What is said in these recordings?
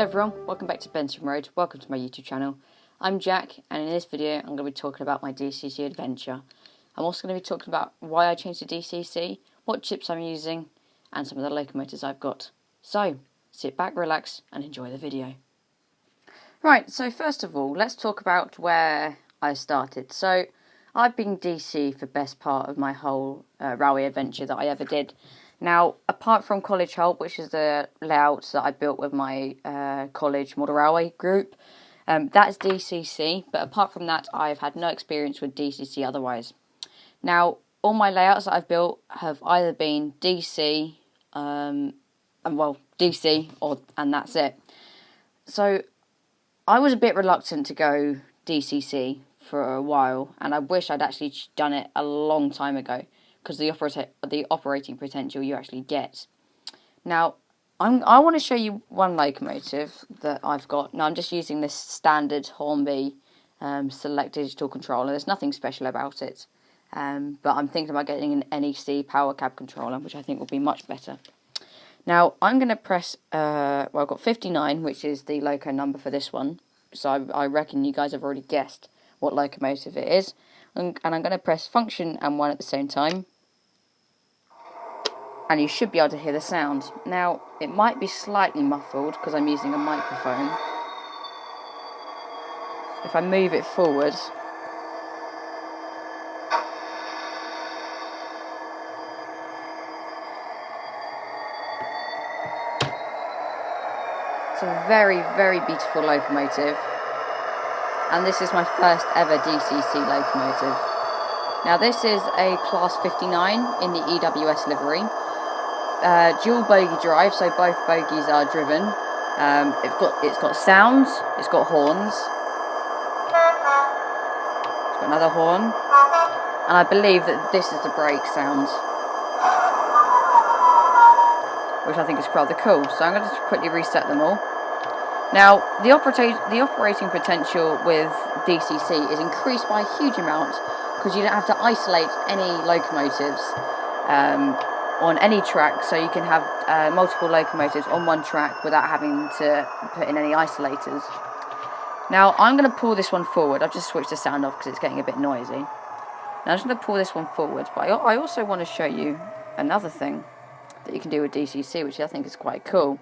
Hello everyone, welcome back to Benson Road, welcome to my YouTube channel. I'm Jack, and in this video I'm going to be talking about my DCC adventure. I'm also going to be talking about why I changed to DCC, what chips I'm using, and some of the locomotives I've got. So, sit back, relax, and enjoy the video. Right, so first of all, let's talk about where I started. So, I've been DC for the best part of my whole railway adventure that I ever did. Now, apart from College Halt, which is the layouts that I built with my college model railway group, that's DCC, but apart from that, I've had no experience with DCC otherwise. Now, all my layouts that I've built have either been DC, and that's it. So, I was a bit reluctant to go DCC for a while, and I wish I'd actually done it a long time ago, because the operating potential you actually get. Now, I want to show you one locomotive that I've got. Now, I'm just using this standard Hornby select digital controller. There's nothing special about it, but I'm thinking about getting an NEC power cab controller, which I think will be much better. Now, I'm going to press, I've got 59, which is the loco number for this one, so I reckon you guys have already guessed what locomotive it is. And I'm going to press function and 1 at the same time. And you should be able to hear the sound. Now, it might be slightly muffled because I'm using a microphone. If I move it forward, it's a very, very beautiful locomotive. And this is my first ever DCC locomotive. Now, this is a Class 59 in the EWS livery. Dual bogie drive, so both bogies are driven. It's got sounds, it's got horns, it's got another horn, and I believe that this is the brake sound, which I think is rather cool. So I'm going to quickly reset them all. Now, the operating potential with DCC is increased by a huge amount because you don't have to isolate any locomotives on any track, so you can have multiple locomotives on one track without having to put in any isolators. Now, I'm going to pull this one forward. I've just switched the sound off because it's getting a bit noisy. Now, I'm just going to pull this one forward, but I also want to show you another thing that you can do with DCC, which I think is quite cool.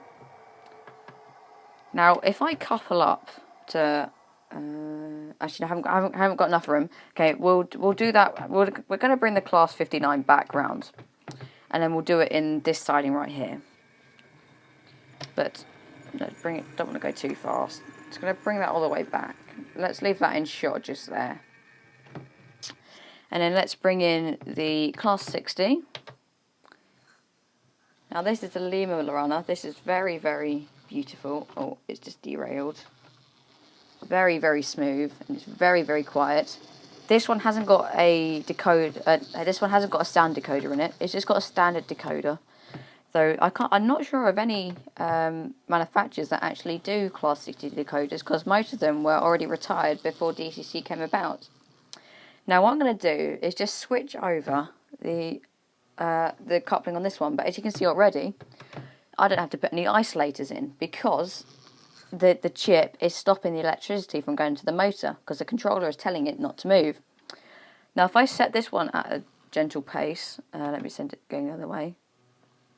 Now, if I couple up to, actually, I haven't got enough room. Okay, we'll do that. We're going to bring the Class 59 back round, and then we'll do it in this siding right here. But let's bring it. Don't want to go too fast. It's going to bring that all the way back. Let's leave that in shot just there, and then let's bring in the Class 60. Now, this is the Lima runner. This is very, very beautiful. Oh, it's just derailed. Very, very smooth, and it's very, very quiet. This one hasn't got a decoder. This one hasn't got a sound decoder in it. It's just got a standard decoder. Though I'm not sure of any manufacturers that actually do Class 60 decoders, because most of them were already retired before DCC came about. Now, what I'm going to do is just switch over the coupling on this one, but as you can see already, I don't have to put any isolators in because the chip is stopping the electricity from going to the motor because the controller is telling it not to move. Now, if I set this one at a gentle pace, let me send it going the other way,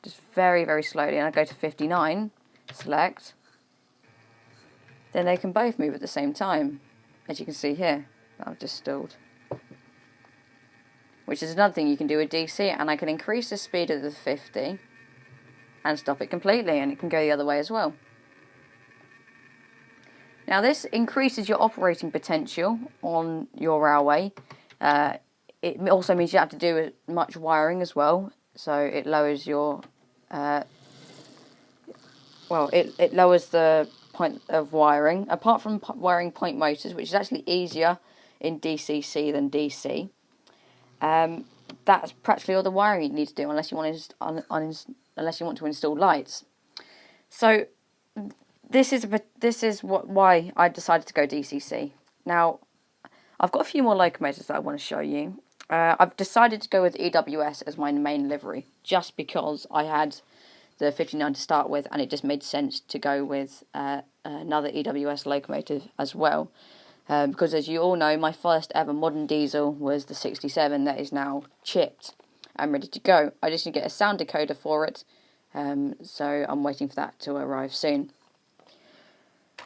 just very, very slowly, and I go to 59, select, then they can both move at the same time, as you can see here. I've just stalled. Which is another thing you can do with DC, and I can increase the speed of the 50 and stop it completely, and it can go the other way as well. Now, this increases your operating potential on your railway. It also means you don't have to do much wiring as well, so it lowers your it lowers the point of wiring. Apart from wiring point motors, which is actually easier in DCC than DC, that's practically all the wiring you need to do, unless you want to install lights. So this is why I decided to go DCC. Now, I've got a few more locomotives that I want to show you. I've decided to go with EWS as my main livery, just because I had the 59 to start with, and it just made sense to go with another EWS locomotive as well. Because as you all know, my first ever modern diesel was the 67 that is now chipped and ready to go. I just need to get a sound decoder for it, so I'm waiting for that to arrive soon.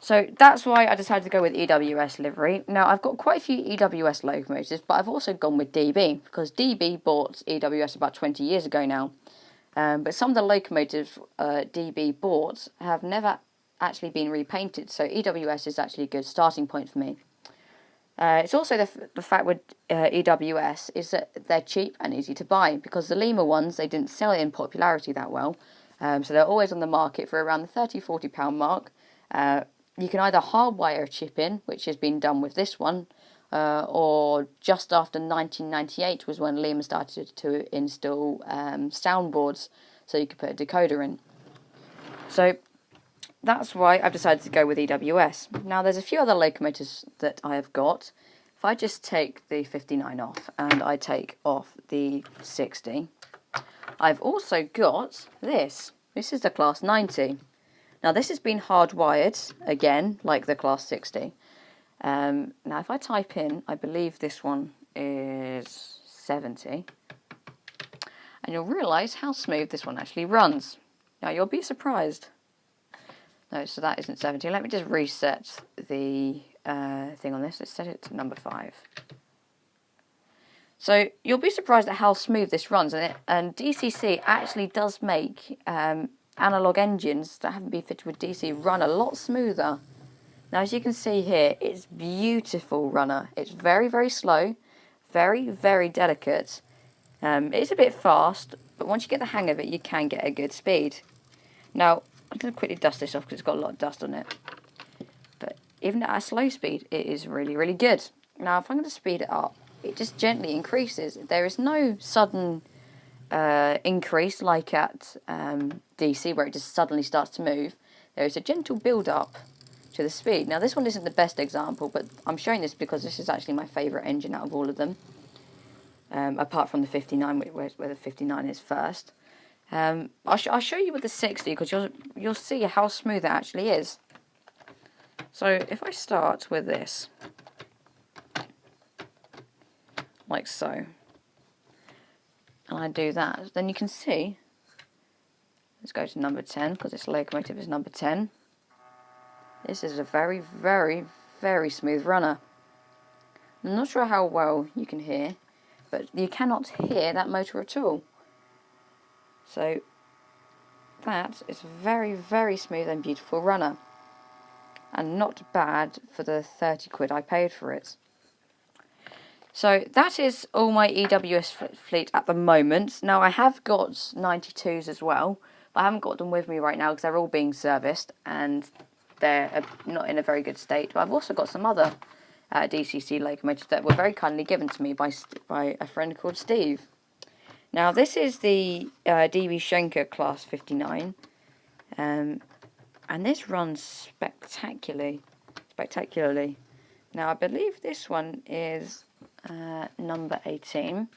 So that's why I decided to go with EWS livery. Now, I've got quite a few EWS locomotives, but I've also gone with DB, because DB bought EWS about 20 years ago now. But some of the locomotives DB bought have never actually been repainted, so EWS is actually a good starting point for me. It's also the fact with EWS is that they're cheap and easy to buy, because the Lima ones, they didn't sell in popularity that well, so they're always on the market for around the £30-40 mark. You can either hardwire a chip in, which has been done with this one, or just after 1998 was when Lima started to install soundboards, so you could put a decoder in. So that's why I've decided to go with EWS. Now, there's a few other locomotives that I have got. If I just take the 59 off and I take off the 60, I've also got this. This is the Class 90. Now, this has been hardwired, again, like the Class 60. Now, if I type in, I believe this one is 70, and you'll realise how smooth this one actually runs. Now, you'll be surprised. No, so that isn't 70. Let me just reset the thing on this. Let's set it to number 5. So you'll be surprised at how smooth this runs. And DCC actually does make analog engines that haven't been fitted with DC run a lot smoother. Now, as you can see here, it's beautiful runner. It's very, very slow, very, very delicate. It's a bit fast, but once you get the hang of it, you can get a good speed. Now, I'm going to quickly dust this off because it's got a lot of dust on it. But even at a slow speed, it is really, really good. Now, if I'm going to speed it up, it just gently increases. There is no sudden increase like at DC, where it just suddenly starts to move. There is a gentle build-up to the speed. Now, this one isn't the best example, but I'm showing this because this is actually my favourite engine out of all of them. Apart from the 59, where the 59 is first. I'll show you with the 60 because you'll see how smooth it actually is. So if I start with this, like so, and I do that, then you can see, let's go to number 10 because this locomotive is number 10. This is a very, very, very smooth runner. I'm not sure how well you can hear, but you cannot hear that motor at all. So that is a very, very smooth and beautiful runner, and not bad for the 30 quid I paid for it. So that is all my EWS fleet at the moment. Now, I have got 92s as well, but I haven't got them with me right now because they're all being serviced and they're not in a very good state. But I've also got some other DCC locomotives that were very kindly given to me by a friend called Steve. Now, this is the DB Schenker Class 59, and this runs spectacularly. Now, I believe this one is number 18.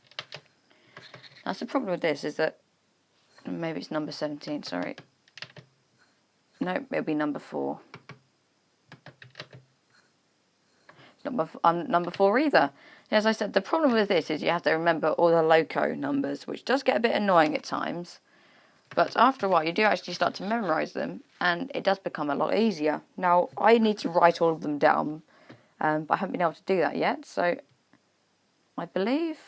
That's the problem with this, is that maybe it's number 17, sorry. No, it'll be number 4. Number 4 either. As I said, the problem with this is you have to remember all the loco numbers, which does get a bit annoying at times. But after a while, you do actually start to memorise them, and it does become a lot easier. Now, I need to write all of them down, but I haven't been able to do that yet. So, I believe...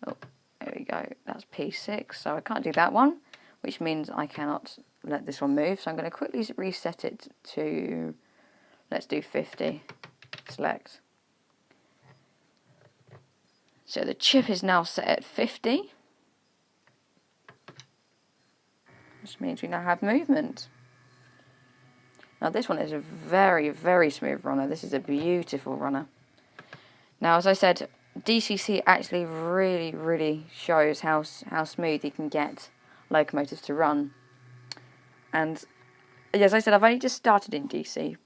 Oh, there we go. That's P6, so I can't do that one, which means I cannot let this one move. So I'm going to quickly reset it to... Let's do 50. Select. So the chip is now set at 50. Which means we now have movement. Now this one is a very, very smooth runner. This is a beautiful runner. Now, as I said, DCC actually really, really shows how smooth you can get locomotives to run. And as I said, I've only just started in DCC,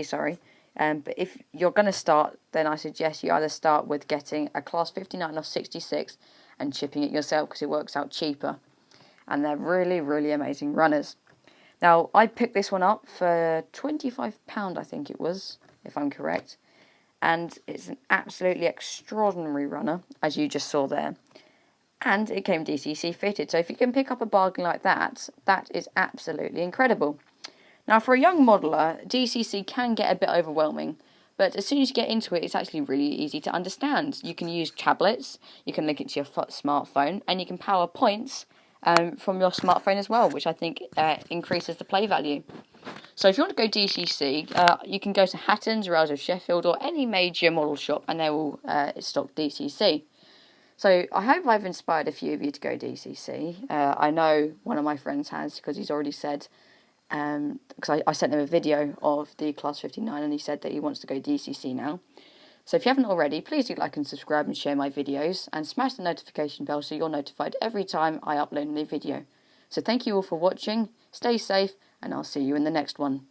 sorry. But if you're going to start, then I suggest you either start with getting a Class 59 or 66 and chipping it yourself because it works out cheaper. and they're really, really amazing runners. Now, I picked this one up for £25, I think it was, if I'm correct, and it's an absolutely extraordinary runner, as you just saw there. And it came DCC fitted, so if you can pick up a bargain like that, that is absolutely incredible. Now, for a young modeller, DCC can get a bit overwhelming, but as soon as you get into it, it's actually really easy to understand. You can use tablets, you can link it to your smartphone, and you can power points from your smartphone as well, which I think increases the play value. So if you want to go DCC, you can go to Hatton's, Rails of Sheffield, or any major model shop, and they will stock DCC. So I hope I've inspired a few of you to go DCC. I know one of my friends has, because he's already said, because I sent him a video of the Class 59, and he said that he wants to go DCC now. So if you haven't already, please do like and subscribe and share my videos, and smash the notification bell so you're notified every time I upload a new video. So thank you all for watching, stay safe, and I'll see you in the next one.